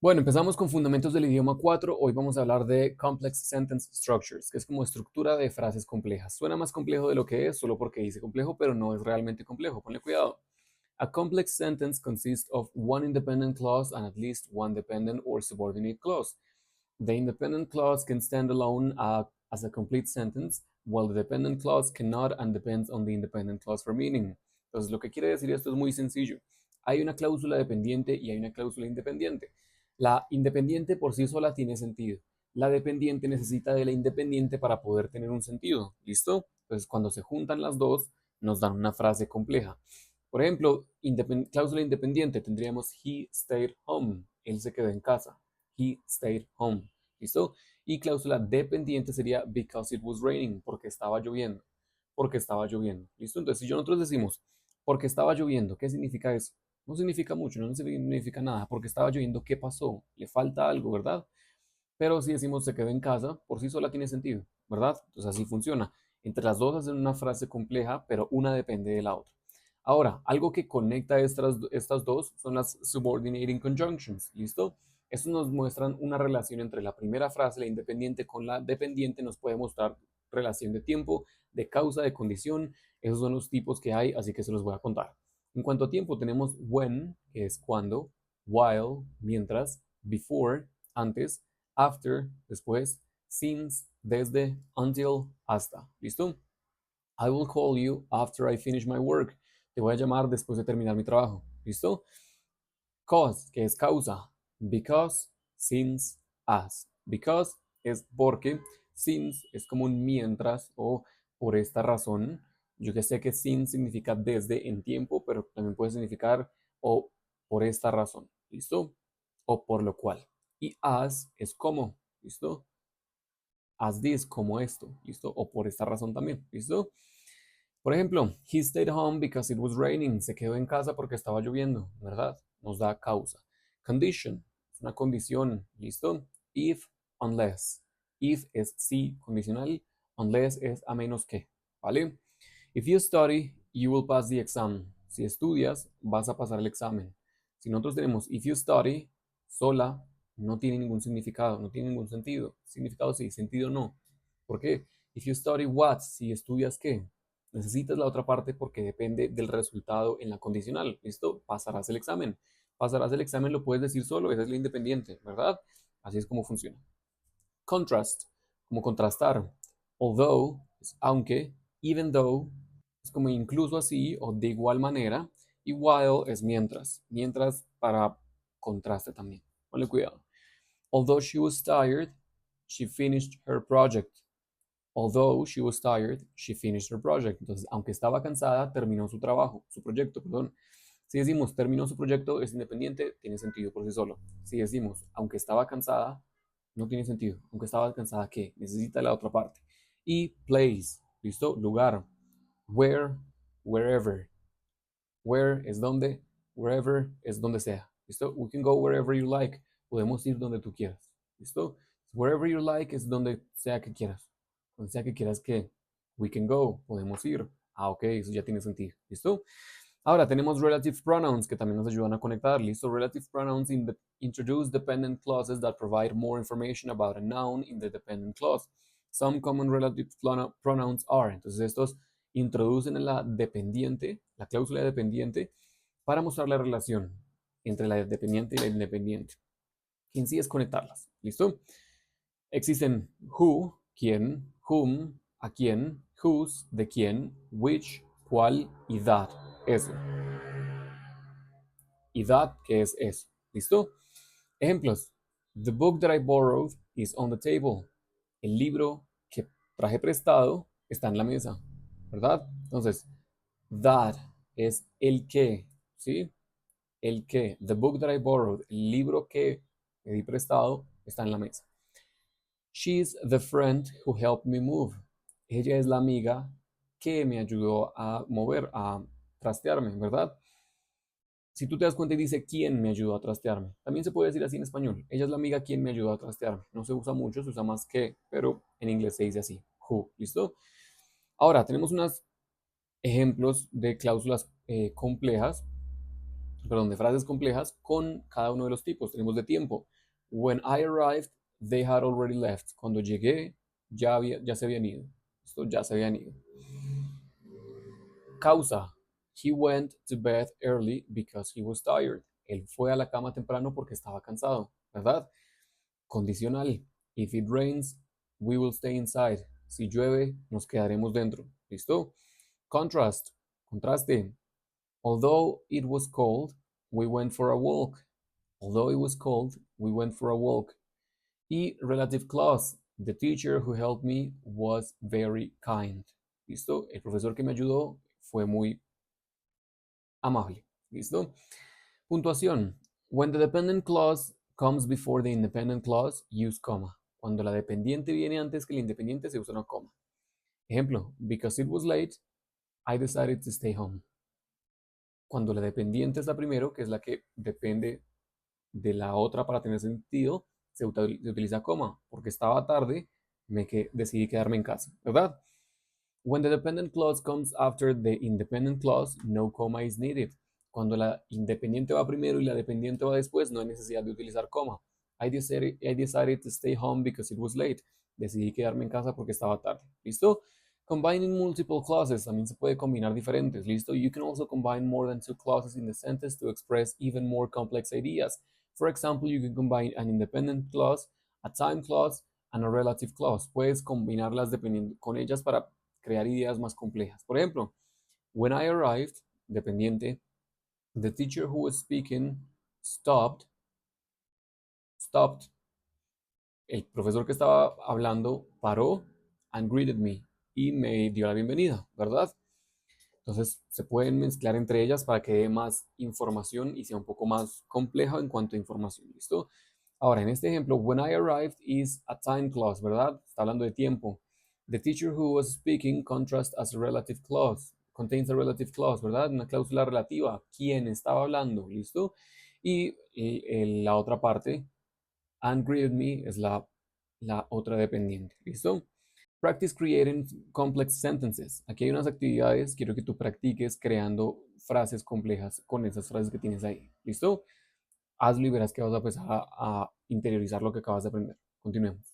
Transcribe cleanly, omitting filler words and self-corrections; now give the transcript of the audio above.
Bueno, empezamos con fundamentos del idioma 4. Hoy vamos a hablar de Complex Sentence Structures, que es como estructura de frases complejas. Suena más complejo de lo que es, solo porque dice complejo, pero no es realmente complejo. Ponle cuidado. A complex sentence consists of one independent clause and at least one dependent or subordinate clause. The independent clause can stand alone as a complete sentence, while the dependent clause cannot and depends on the independent clause for meaning. Entonces, lo que quiere decir esto es muy sencillo. Hay una cláusula dependiente y hay una cláusula independiente. La independiente por sí sola tiene sentido. La dependiente necesita de la independiente para poder tener un sentido. ¿Listo? Entonces, cuando se juntan las dos, nos dan una frase compleja. Por ejemplo, cláusula independiente tendríamos he stayed home. Él se quedó en casa. He stayed home. ¿Listo? Y cláusula dependiente sería because it was raining, porque estaba lloviendo. Porque estaba lloviendo. ¿Listo? Entonces, si nosotros decimos porque estaba lloviendo, ¿qué significa eso? No significa mucho, no significa nada. Porque estaba lloviendo, ¿qué pasó? Le falta algo, ¿verdad? Pero si decimos se quedó en casa, por sí sola tiene sentido, ¿verdad? Entonces así funciona. Entre las dos hacen una frase compleja, pero una depende de la otra. Ahora, algo que conecta estas dos son las subordinating conjunctions, ¿listo? Estos nos muestran una relación entre la primera frase, la independiente, con la dependiente, nos puede mostrar relación de tiempo, de causa, de condición. Esos son los tipos que hay, así que se los voy a contar. En cuanto a tiempo, tenemos when, que es cuando, while, mientras, before, antes, after, después, since, desde, until, hasta. ¿Listo? I will call you after I finish my work. Te voy a llamar después de terminar mi trabajo. ¿Listo? Cause, que es causa. Because, since, as. Because es porque. Since es como un mientras o por esta razón. Yo que sé que since significa desde en tiempo, pero también puede significar o por esta razón. ¿Listo? O por lo cual. Y as es como. ¿Listo? As this, como esto. ¿Listo? O por esta razón también. ¿Listo? Por ejemplo, he stayed home because it was raining. Se quedó en casa porque estaba lloviendo, ¿verdad? Nos da causa. Condition, es una condición, ¿listo? If, unless. If es sí condicional, unless es a menos que, ¿vale? If you study, you will pass the exam. Si estudias, vas a pasar el examen. Si nosotros tenemos if you study, sola, no tiene ningún significado, no tiene ningún sentido. Significado sí, sentido no. ¿Por qué? If you study what, si estudias qué, necesitas la otra parte porque depende del resultado en la condicional. ¿Listo? Pasarás el examen. Pasarás el examen, lo puedes decir solo, esa es la independiente, ¿verdad? Así es como funciona. Contrast, como contrastar. Although, es aunque, even though, es como incluso así o de igual manera. Y while es mientras. Mientras para contraste también. Ponle cuidado. Although she was tired, she finished her project. Although she was tired, she finished her project. Entonces, aunque estaba cansada, terminó su trabajo, su proyecto, perdón. Si decimos terminó su proyecto, es independiente, tiene sentido por sí solo. Si decimos aunque estaba cansada, no tiene sentido. Aunque estaba cansada, ¿qué? Necesita la otra parte. Y place, ¿listo? Lugar. Where, wherever. Where es donde, wherever es donde sea. ¿Listo? We can go wherever you like. Podemos ir donde tú quieras. ¿Listo? Wherever you like es donde sea que quieras. Donde sea que quieras que we can go. Podemos ir. Ah, ok, eso ya tiene sentido. ¿Listo? Ahora tenemos relative pronouns que también nos ayudan a conectar. ¿Listo? Relative pronouns introduce dependent clauses that provide more information about a noun in the dependent clause. Some common relative pronouns are. Entonces estos introducen en la dependiente, la cláusula dependiente, para mostrar la relación entre la dependiente y la independiente. Que en sí es conectarlas. ¿Listo? Existen who, quién, whom, a quién, whose, de quién, which, cuál y that, eso. Y that, que es eso. ¿Listo? Ejemplos. The book that I borrowed is on the table. El libro que traje prestado está en la mesa. ¿Verdad? Entonces, that es el que, ¿sí? El que. The book that I borrowed, el libro que me di prestado, está en la mesa. She's the friend who helped me move. Ella es la amiga que me ayudó a mover, a trastearme, ¿verdad? Si tú te das cuenta y dice quién me ayudó a trastearme, también se puede decir así en español. Ella es la amiga quien me ayudó a trastearme. No se usa mucho, se usa más que, pero en inglés se dice así. Who, ¿listo? Ahora, tenemos unos ejemplos de cláusulas complejas. perdón, de frases complejas con cada uno de los tipos. Tenemos de tiempo. When I arrived, they had already left. Cuando llegué, ya se habían ido. Esto ya se habían ido. Causa. He went to bed early because he was tired. Él fue a la cama temprano porque estaba cansado, ¿verdad? Condicional. If it rains, we will stay inside. Si llueve, nos quedaremos dentro. ¿Listo? Contrast. Contraste. Although it was cold, we went for a walk. Although it was cold, we went for a walk. Y relative clause. The teacher who helped me was very kind. ¿Listo? El profesor que me ayudó fue muy amable. ¿Listo? Puntuación. When the dependent clause comes before the independent clause, use comma. Cuando la dependiente viene antes que el independiente, se usa una coma. Ejemplo, because it was late, I decided to stay home. Cuando la dependiente es la primero, que es la que depende de la otra para tener sentido, se utiliza coma. Porque estaba tarde, decidí quedarme en casa, ¿verdad? When the dependent clause comes after the independent clause, no comma is needed. Cuando la independiente va primero y la dependiente va después, no hay necesidad de utilizar coma. I decided to stay home because it was late. Decidí quedarme en casa porque estaba tarde. ¿Listo? Combining multiple clauses también se puede combinar diferentes. ¿Listo? You can also combine more than two clauses in the sentence to express even more complex ideas. For example, you can combine an independent clause, a time clause, and a relative clause. Puedes combinarlas dependiendo con ellas para crear ideas más complejas. Por ejemplo, when I arrived, dependiente, the teacher who was speaking stopped. El profesor que estaba hablando paró and greeted me y me dio la bienvenida, ¿verdad? Entonces se pueden mezclar entre ellas para que dé más información y sea un poco más compleja en cuanto a información. ¿Listo? Ahora, en este ejemplo, when I arrived is a time clause, ¿verdad? Está hablando de tiempo. The teacher who was speaking contrasts as a relative clause. Contains a relative clause, ¿verdad? Una cláusula relativa. ¿Quién estaba hablando? ¿Listo? Y la otra parte, and greeted me, es la otra dependiente. ¿Listo? Practice creating complex sentences. Aquí hay unas actividades, quiero que tú practiques creando frases complejas con esas frases que tienes ahí. ¿Listo? Hazlo y verás que vas a empezar a interiorizar lo que acabas de aprender. Continuemos.